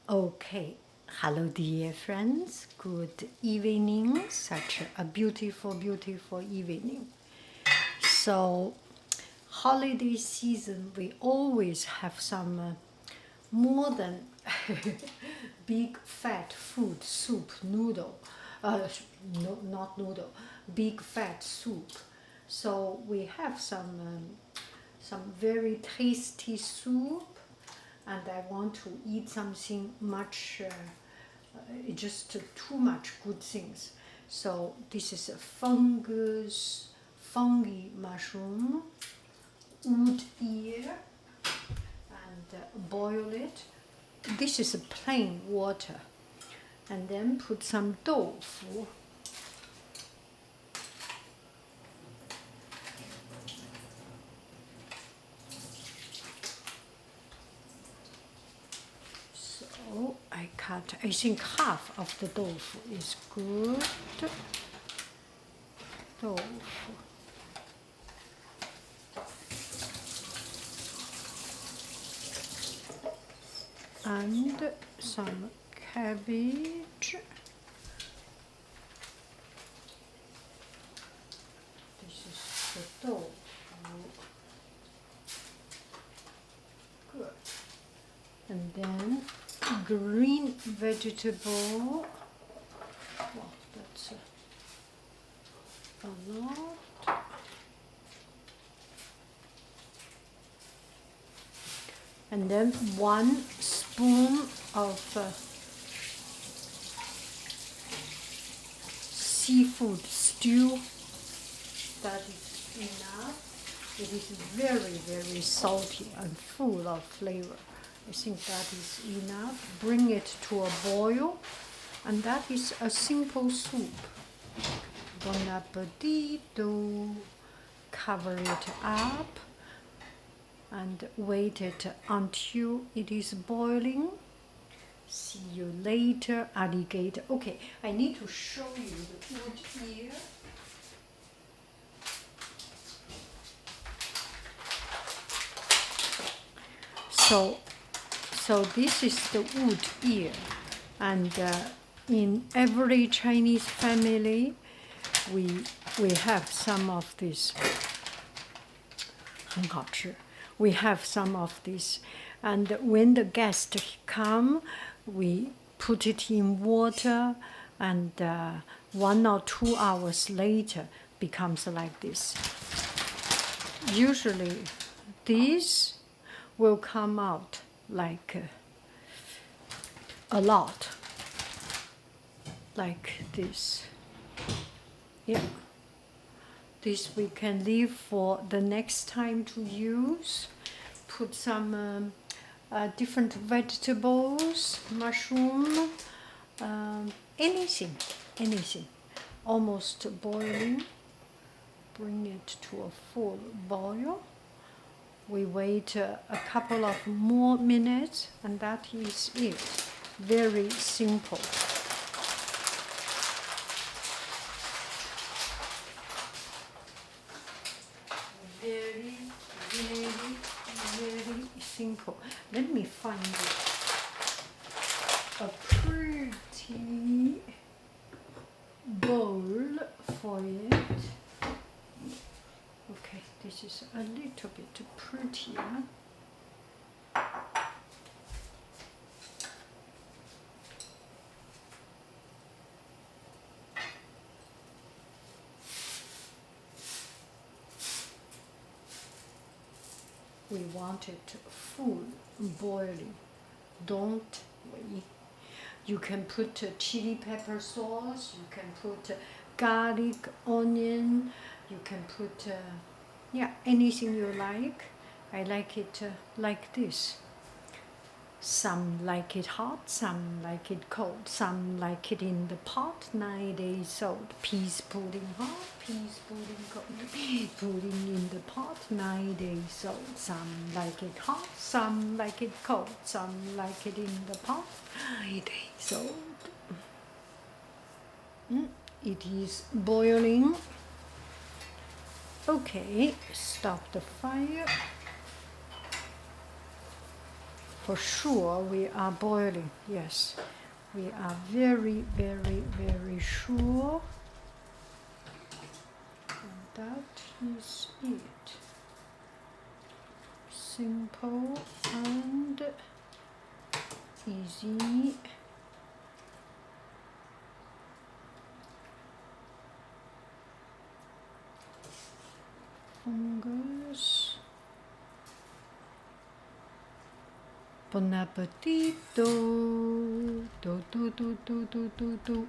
Okay, hello dear friends, good evening, such a beautiful, beautiful evening. So, holiday season, we always have some more than big fat food, soup, noodle, no, not noodle, big fat soup. So we have some very tasty soup, and I want to eat something much, just too much good things. So this is a fungi mushroom, wood ear, and boil it. This is a plain water, and then put some tofu. So I cut, I think half of the tofu is good. Tofu. And some cabbage. This is the tofu. Good. And then green vegetable. Well, that's a lot. And then 1 spoon of seafood stew. That is enough. It is very, very salty and full of flavor. I think that is enough. Bring it to a boil, and that is a simple soup. Bon appetito. Cover it up and wait it until it is boiling. See you later, alligator. Okay, I need to show you the wood ear. So this is the wood ear, and in every Chinese family, we have some of this. 很好吃. We have some of this, and when the guests come, we put it in water, and 1 or 2 hours later becomes like this. Usually, these will come out like a lot, like this. Yeah. This we can leave for the next time to use. Put some different vegetables, mushroom, anything, almost boiling. Bring it to a full boil. We wait a couple of more minutes, and that is it. Very simple. Very, very, very simple. Let me find a pretty bowl for it. Okay, this is a little bit prettier. We want it full boiling. Don't wait. You can put chili pepper sauce, you can put garlic, onion, you can put anything you like. I like it like this. Some like it hot, some like it cold, some like it in the pot, 9 days old. Peas pudding hot, peas pudding cold, peas pudding in the pot, 9 days old. Some like it hot, some like it cold, some like it in the pot, 9 days old. It is boiling. Okay, stop the fire. For sure we are boiling. Yes, we are very, very, very sure. And that is it. Simple and easy. Fungus. Bon appetito. Do, do, do, do, do, do, do.